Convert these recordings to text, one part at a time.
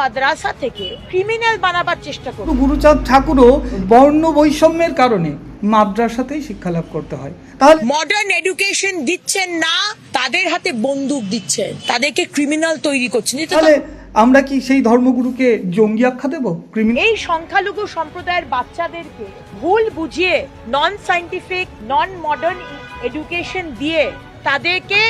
মাদ্রাসা থেকে ক্রিমিনাল বানাবার চেষ্টা করছে। গুরুচাঁদ ঠাকুরও বর্ণ বৈষম্যের কারণে মাদ্রাসাতেই শিক্ষা লাভ করতে হয়। তাহলে মডার্ন এডুকেশন দিচ্ছেন না, তাদের হাতে বন্দুক দিচ্ছেন, তাদেরকে ক্রিমিনাল তৈরি করছেন। তাহলে আমরা কি সেই ধর্মগুরুকে জঙ্গি আখ্যা দেব? এই সংখ্যালঘু সম্প্রদায়ের বাচ্চাদেরকে ভুল বুঝিয়ে নন সায়েন্টিফিক নন মডার্ন এডুকেশন দিয়ে তাদেরকে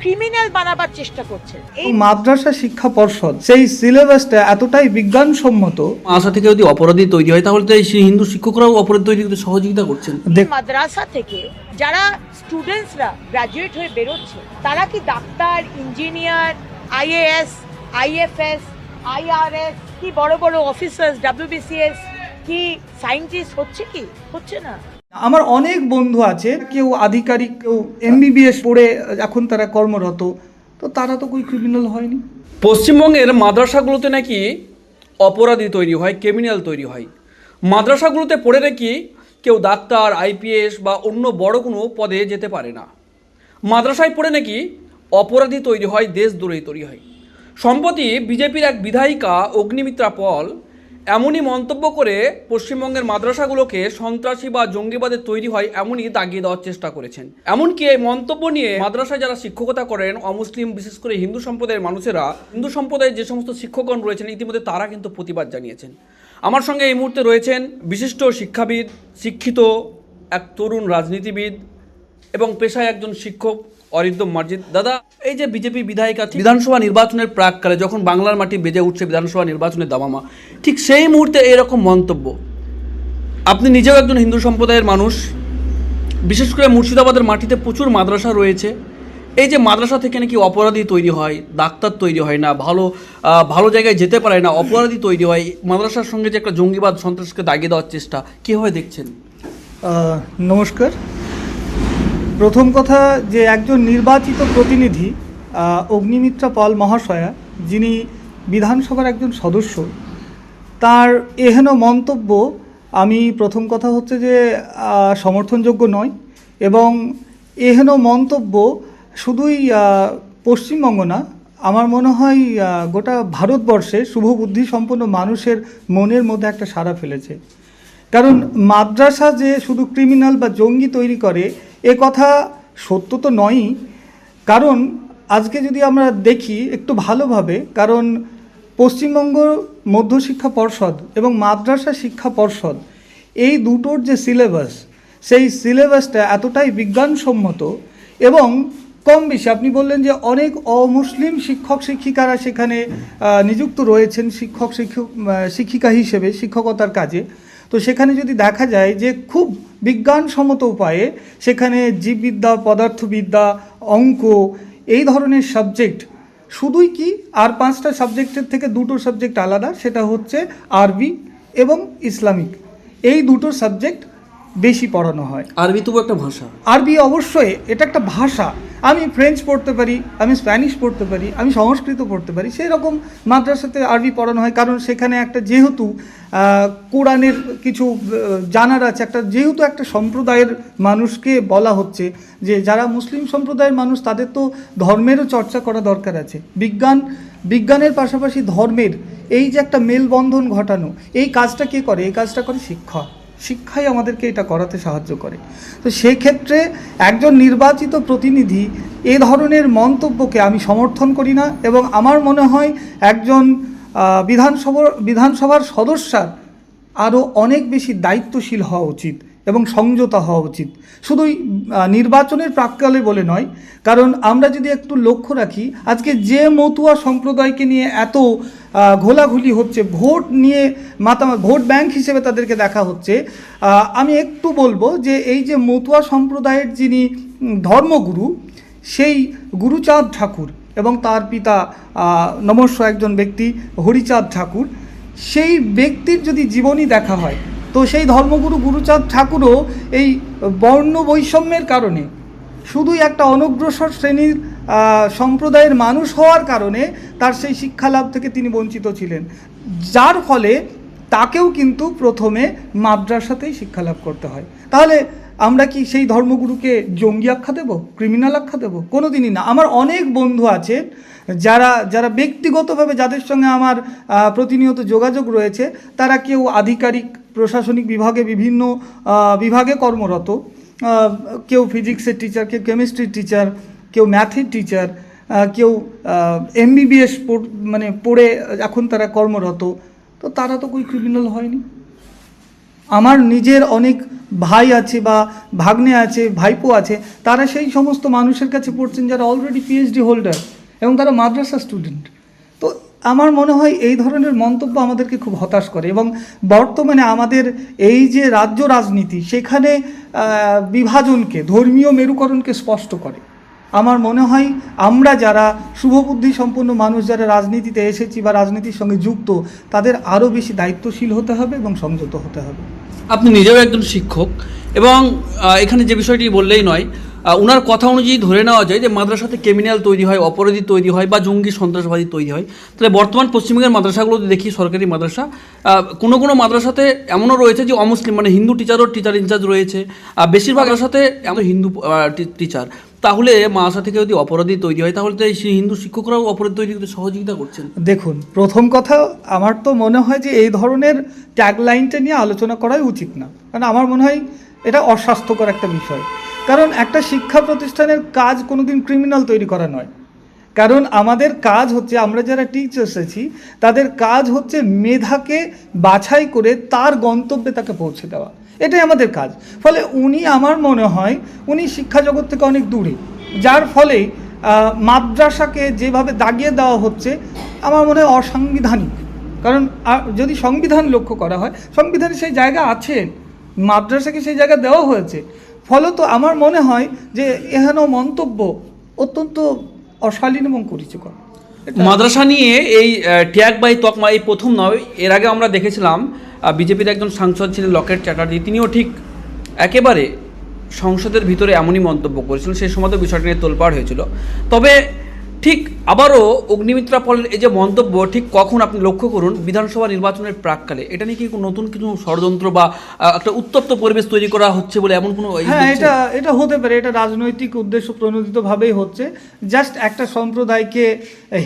ক্রিমিনাল বানাবার চেষ্টা করছে। এই মাদ্রাসা শিক্ষা পর্ষদ সেই সিলেবাসটা এতটাই বিজ্ঞানসম্মত, মাদ্রাসা থেকে যদি অপরাধী তৈরি হয় তাহলে তো সেই হিন্দু শিক্ষকরাও অপরাধ তৈরি করতে সহযোগিতা করছেন। মাদ্রাসা থেকে যারা স্টুডেন্টসরা গ্রাজুয়েট হয়ে বেরোচ্ছে তারা কি doctor, engineer, IAS, IFS, IRS কি বড় বড় অফিসার্স, ডব্লিউবিসিএস কি সায়েন্টিস্ট হচ্ছে? কি হচ্ছে না। আমার অনেক বন্ধু আছে, কেউ আধিকারিক, কেউ এমবিবিএস পড়ে এখন তারা কর্মরত, তো তারা তো কোনো ক্রিমিনাল হয়নি। পশ্চিমবঙ্গের মাদ্রাসাগুলোতে নাকি অপরাধী তৈরি হয়, ক্রিমিনাল তৈরি হয়। মাদ্রাসাগুলোতে পড়ে নাকি কেউ ডাক্তার, আইপিএস বা অন্য বড় কোনো পদে যেতে পারে না। মাদ্রাসায় পড়ে নাকি অপরাধী তৈরি হয়, দেশদ্রোহী তৈরি হয়। সম্প্রতি বিজেপির এক বিধায়িকা অগ্নিমিত্রা পল এমনই মন্তব্য করে পশ্চিমবঙ্গের মাদ্রাসাগুলোকে সন্ত্রাসী বা জঙ্গিবাদের তৈরি হয় এমনই দাগিয়ে দেওয়ার চেষ্টা করেছেন। এমনকি এই মন্তব্য নিয়ে মাদ্রাসায় যারা শিক্ষকতা করেন অমুসলিম, বিশেষ করে হিন্দু সম্প্রদায়ের মানুষেরা, হিন্দু সম্প্রদায়ের যে সমস্ত শিক্ষকগণ রয়েছেন ইতিমধ্যে তারা কিন্তু প্রতিবাদ জানিয়েছেন। আমার সঙ্গে এই মুহূর্তে রয়েছেন বিশিষ্ট শিক্ষাবিদ, শিক্ষিত এক তরুণ রাজনীতিবিদ এবং পেশায় একজন শিক্ষক অরিন্দম মার্জিত। দাদা, এই যে বিজেপি বিধায়িকা বিধানসভা নির্বাচনের প্রাককালে যখন বাংলার মাটি বেজে উঠছে বিধানসভা নির্বাচনের দামামা, ঠিক সেই মুহূর্তে এরকম মন্তব্য, আপনি নিজেও একজন হিন্দু সম্প্রদায়ের মানুষ, বিশেষ করে মুর্শিদাবাদের মাটিতে প্রচুর মাদ্রাসা রয়েছে, এই যে মাদ্রাসা থেকে নাকি অপরাধী তৈরি হয়, ডাক্তার তৈরি হয় না, ভালো জায়গায় যেতে পারে না, অপরাধী তৈরি হয়, মাদ্রাসার সঙ্গে যে একটা জঙ্গিবাদ সন্ত্রাসকে দাগিয়ে দেওয়ার চেষ্টা, কীভাবে দেখছেন? নমস্কার। প্রথম কথা যে একজন নির্বাচিত প্রতিনিধি অগ্নিমিত্রা পল মহাশয়া, যিনি বিধানসভার একজন সদস্য, তার এহেন মন্তব্য আমি প্রথম কথা হচ্ছে যে সমর্থনযোগ্য নয়। এবং এহেন মন্তব্য শুধুই পশ্চিমবঙ্গ না, আমার মনে হয় গোটা ভারতবর্ষে শুভবুদ্ধি সম্পন্ন মানুষের মনের মধ্যে একটা সাড়া ফেলেছে। কারণ মাদ্রাসা যে শুধু ক্রিমিনাল বা জঙ্গি তৈরি করে এ কথা সত্য তো নয়ই। কারণ আজকে যদি আমরা দেখি একটু ভালোভাবে, কারণ পশ্চিমবঙ্গ মধ্যশিক্ষা পর্ষদ এবং মাদ্রাসা শিক্ষা পর্ষদ এই দুটোর যে সিলেবাস, সেই সিলেবাসটা এতটাই বিজ্ঞানসম্মত এবং কম বেশি, আপনি বললেন যে অনেক অমুসলিম শিক্ষক শিক্ষিকারা সেখানে নিযুক্ত রয়েছেন শিক্ষিকা হিসেবে শিক্ষকতার কাজে। তো সেখানে যদি দেখা যায় যে খুব বিজ্ঞানসম্মত উপায়ে সেখানে জীববিদ্যা, পদার্থবিদ্যা, অঙ্ক এই ধরনের সাবজেক্ট, শুধুই কি আর 5টা সাবজেক্টের থেকে 2টো সাবজেক্ট আলাদা, সেটা হচ্ছে আরবি এবং ইসলামিক, এই 2টো সাবজেক্ট বেশি পড়ানো হয়। আরবি তবু একটা ভাষা, আরবি অবশ্যই এটা একটা ভাষা। আমি ফ্রেঞ্চ পড়তে পারি, আমি স্প্যানিশ পড়তে পারি, আমি সংস্কৃত পড়তে পারি, সেই রকম মাদ্রাসাতে আরবি পড়ানো হয়। কারণ সেখানে একটা যেহেতু কোরআনের কিছু জানার আছে, যেহেতু একটা সম্প্রদায়ের মানুষকে বলা হচ্ছে যে যারা মুসলিম সম্প্রদায়ের মানুষ তাদের তো ধর্মেরও চর্চা করা দরকার আছে। বিজ্ঞানের পাশাপাশি ধর্মের এই যে একটা মেলবন্ধন ঘটানো, এই কাজটা কে করে? এই কাজটা করে শিক্ষাই আমাদেরকে এটা করাতে সাহায্য করে। তো সেক্ষেত্রে একজন নির্বাচিত প্রতিনিধি এ ধরনের মন্তব্যকে আমি সমর্থন করি না। এবং আমার মনে হয় একজন বিধানসভার সদস্যার আরও অনেক বেশি দায়িত্বশীল হওয়া উচিত এবং সংযত হওয়া উচিত, শুধুই নির্বাচনের প্রাক্কালে বলে নয়। কারণ আমরা যদি একটু লক্ষ্য রাখি, আজকে যে মতুয়া সম্প্রদায়কে নিয়ে এত ঘোলাঘুলি হচ্ছে, ভোট নিয়ে ভোট ব্যাংক হিসেবে তাদেরকে দেখা হচ্ছে, আমি একটু বলবো যে এই যে মতুয়া সম্প্রদায়ের যিনি ধর্মগুরু, সেই গুরুচাঁদ ঠাকুর এবং তার পিতা নমস্য একজন ব্যক্তি হরিচাঁদ ঠাকুর, সেই ব্যক্তির যদি জীবনী দেখা হয় তো সেই ধর্মগুরু গুরুচাঁদ ঠাকুরও এই বর্ণ বৈষম্যের কারণে, শুধুই একটা অনগ্রসর শ্রেণীর সম্প্রদায়ের মানুষ হওয়ার কারণে তার সেই শিক্ষালাভ থেকে তিনি বঞ্চিত ছিলেন, যার ফলে তাকেও কিন্তু প্রথমে মাদ্রাসাতেই শিক্ষালাভ করতে হয়। তাহলে আমরা কি সেই ধর্মগুরুকে জঙ্গি আখ্যা দেব, ক্রিমিনাল আখ্যা দেব? কোনো দিনই না। আমার অনেক বন্ধু আছে যারা যারা ব্যক্তিগতভাবে যাদের সঙ্গে আমার প্রতিনিয়ত যোগাযোগ রয়েছে, তারা কেউ আধিকারিক প্রশাসনিক বিভাগে বিভিন্ন বিভাগে কর্মরত, কেউ ফিজিক্সের টিচার, কেউ কেমিস্ট্রির টিচার, কেউ ম্যাথের টিচার, কেউ MBBS মানে পড়ে এখন তারা কর্মরত। তো তারা তো કોઈ ক্রিমিনাল হয়নি। আমার নিজের অনেক ভাই আছে বা ভাগ্নে আছে, ভাইপো আছে, তারা সেই সমস্ত মানুষের কাছে পড়ছেন যারা অলরেডি PhD হোল্ডার এবং তারা মাদ্রাসা স্টুডেন্ট। তো আমার মনে হয় এই ধরনের মন্তব্য আমাদেরকে খুব হতাশ করে এবং বর্তমানে আমাদের এই যে রাজ্য রাজনীতি, সেখানে বিভাজনকে, ধর্মীয় মেরুকরণকে স্পষ্ট করে। আমার মনে হয় আমরা যারা শুভবুদ্ধি সম্পন্ন মানুষ, যারা রাজনীতিতে এসেছি বা রাজনীতির সঙ্গে যুক্ত, তাদের আরও বেশি দায়িত্বশীল হতে হবে এবং সংযত হতে হবে। আপনি নিজেও একজন শিক্ষক এবং এখানে যে বিষয়টি বললেই নয়, ওনার কথা অনুযায়ী ধরে নেওয়া যায় যে মাদ্রাসাতে ক্রিমিনাল তৈরি হয়, অপরাধী তৈরি হয় বা জঙ্গি সন্ত্রাসবাদী তৈরি হয়। তাহলে বর্তমান পশ্চিমবঙ্গের মাদ্রাসাগুলোতে দেখি, সরকারি মাদ্রাসা, কোনো কোনো মাদ্রাসাতে এমনও রয়েছে যে অমুসলিম, মানে হিন্দু টিচার ইনচার্জ রয়েছে। বেশিরভাগ মাদ্রাসাতে এমন হিন্দু টিচার। তাহলে মাদ্রাসা থেকে যদি অপরাধী তৈরি হয়, তাহলে তো সেই হিন্দু শিক্ষকরাও অপরাধী তৈরি করতে সহযোগিতা করছেন। দেখুন, প্রথম কথা, আমার তো মনে হয় যে এই ধরনের ট্যাগলাইনটা নিয়ে আলোচনা করাই উচিত না, কারণ আমার মনে হয় এটা অস্বাস্থ্যকর একটা বিষয়। কারণ একটা শিক্ষা প্রতিষ্ঠানের কাজ কোনোদিন ক্রিমিনাল তৈরি করা নয়। কারণ আমাদের কাজ হচ্ছে, আমরা যারা টিচার্স আছি তাদের কাজ হচ্ছে মেধাকে বাছাই করে তার গন্তব্যে তাকে পৌঁছে দেওয়া, এটাই আমাদের কাজ। ফলে উনি, আমার মনে হয় উনি শিক্ষা জগৎ থেকে অনেক দূরে, যার ফলে মাদ্রাসাকে যেভাবে দাগিয়ে দেওয়া হচ্ছে আমার মনে হয় অসাংবিধানিক। কারণ যদি সংবিধান লক্ষ্য করা হয়, সংবিধানে সেই জায়গা আছে, মাদ্রাসাকে সেই জায়গা দেওয়া হয়েছে। ফলত আমার মনে হয় যে এহেন মন্তব্য অত্যন্ত অশালীন এবং কুরুচিকর। মাদ্রাসা নিয়ে এই ট্যাগ বা এই তকমা এই প্রথম নয়, এর আগে আমরা দেখেছিলাম বিজেপির একজন সাংসদ ছিলেন লকেট চ্যাটার্জি, তিনিও ঠিক একেবারে সংসদের ভিতরে এমনই মন্তব্য করেছিলেন। সেই সময় তো বিষয়টি নিয়ে তোলপাড় হয়েছিল। তবে ঠিক আবারও অগ্নিমিত্রা পলের এই যে মন্তব্য, ঠিক কখন আপনি লক্ষ্য করুন বিধানসভা নির্বাচনের প্রাককালে, এটা নিয়ে কি নতুন কিছু ষড়যন্ত্র বা একটা উত্তপ্ত পরিবেশ তৈরি করা হচ্ছে বলে এমন কোনো? হ্যাঁ, এটা হতে পারে, এটা রাজনৈতিক উদ্দেশ্য প্রণোদিতভাবেই হচ্ছে। জাস্ট একটা সম্প্রদায়কে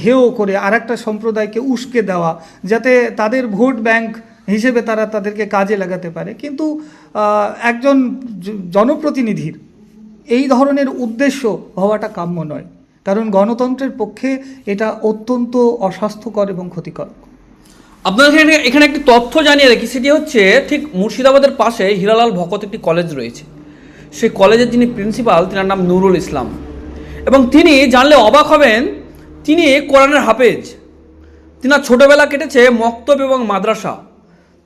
হেয় করে আর একটা সম্প্রদায়কে উস্কে দেওয়া, যাতে তাদের ভোট ব্যাংক হিসেবে তারা তাদেরকে কাজে লাগাতে পারে। কিন্তু একজন জনপ্রতিনিধির এই ধরনের উদ্দেশ্য হওয়াটা কাম্য নয়, কারণ গণতন্ত্রের পক্ষে এটা অত্যন্ত অস্বাস্থ্যকর এবং ক্ষতিকর। আপনাদের এখানে একটি তথ্য জানিয়ে রাখি, সেটি হচ্ছে ঠিক মুর্শিদাবাদের পাশে হীরালাল ভকত একটি কলেজ রয়েছে। সেই কলেজের যিনি প্রিন্সিপাল, তিনার নাম নুরুল ইসলাম, এবং তিনি জানলে অবাক হবেন, তিনি কোরআনের হাফেজ। তিনার ছোটোবেলা কেটেছে মক্তব এবং মাদ্রাসা।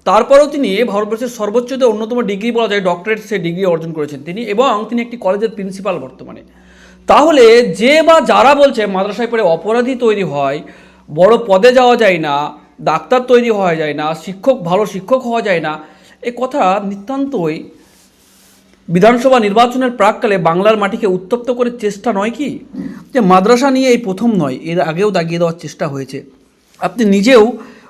তারপরেও তিনি ভারতবর্ষের সর্বোচ্চ অন্যতম ডিগ্রি বলা যায়, ডক্টরেট, সে ডিগ্রি অর্জন করেছেন তিনি, এবং তিনি একটি কলেজের প্রিন্সিপাল বর্তমানে। তাহলে যে বা যারা বলছে মাদ্রাসায় পড়ে অপরাধী তৈরি হয়, বড় পদে যাওয়া যায় না, ডাক্তার তৈরি হওয়া যায় না, ভালো শিক্ষক হওয়া যায় না, এ কথা নিতান্তই বিধানসভা নির্বাচনের প্রাককালে বাংলার মাটিকে উত্তপ্ত করে চেষ্টা নয় কি? যে মাদ্রাসা নিয়ে এই প্রথম নয়, এর আগেও দাগিয়ে দেওয়ার চেষ্টা হয়েছে। আপনি নিজেও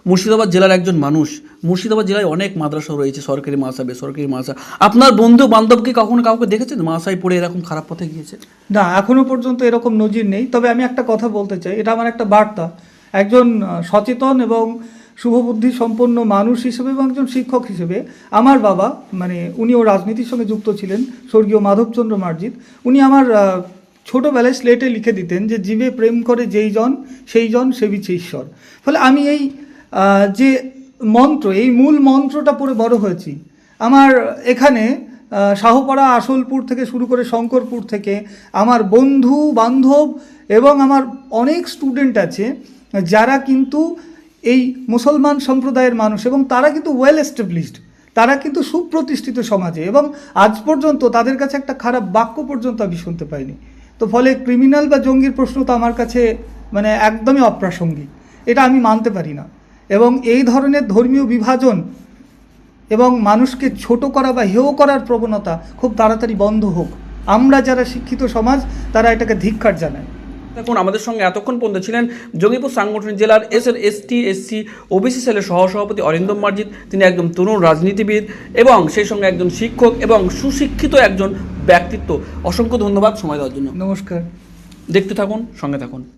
মুর্শিদাবাদ জেলার একজন মানুষ। মুর্শিদাবাদ জেলায় অনেক মাদ্রাসা রয়েছে, সরকারি মাদ্রাসা, বেসরকারি মাদ্রাসা। আপনার বন্ধু বান্ধবকে কখনো কাউকে দেখেছেন মাদ্রাসায় পড়ে এরকম খারাপ পথে গিয়েছে? না, এখনো পর্যন্ত এরকম নজির নেই। তবে আমি একটা কথা বলতে চাই, এটা আমার একটা বার্তা একজন সচেতন এবং শুভবুদ্ধি সম্পন্ন মানুষ হিসেবে এবং একজন শিক্ষক হিসেবে। আমার বাবা, মানে উনিও রাজনীতির সঙ্গে যুক্ত ছিলেন, স্বর্গীয় মাধবচন্দ্র মার্জিত, উনি আমার ছোটোবেলায় স্লেটে লিখে দিতেন যে জীবে প্রেম করে যেই জন সেই জন সেবিছে ঈশ্বর। ফলে আমি এই যে মন্ত্র, এই মূল মন্ত্রটা পড়ে বড় হয়েছি। আমার এখানে শাহপাড়া, আসলপুর থেকে শুরু করে শঙ্করপুর থেকে আমার বন্ধু বান্ধব এবং আমার অনেক স্টুডেন্ট আছে যারা কিন্তু এই মুসলমান সম্প্রদায়ের মানুষ, এবং তারা কিন্তু ওয়েল এস্টাবলিশড, তারা কিন্তু সুপ্রতিষ্ঠিত সমাজে, এবং আজ পর্যন্ত তাদের কাছে একটা খারাপ বাক্য পর্যন্ত আমি শুনতে পাইনি। তো ফলে ক্রিমিনাল বা জঙ্গির প্রশ্ন তো আমার কাছে মানে একদমই অপ্রাসঙ্গিক, এটা আমি মানতে পারি না। এবং এই ধরনের ধর্মীয় বিভাজন এবং মানুষকে ছোট করা বা হেয় করার প্রবণতা খুব তাড়াতাড়ি বন্ধ হোক। আমরা যারা শিক্ষিত সমাজ, তারা এটাকে ধিক্কার জানায়। এখন আমাদের সঙ্গে এতক্ষণ পর্যন্ত ছিলেন জঙ্গিপুর সাংগঠনিক জেলার SC/ST/SC ওবিসি সেলের সহসভাপতি অরিন্দম মার্জিত। তিনি একজন তরুণ রাজনীতিবিদ এবং সেই সঙ্গে একজন শিক্ষক এবং সুশিক্ষিত একজন ব্যক্তিত্ব। অসংখ্য ধন্যবাদ সময় দেওয়ার জন্য। নমস্কার। দেখতে থাকুন, সঙ্গে থাকুন।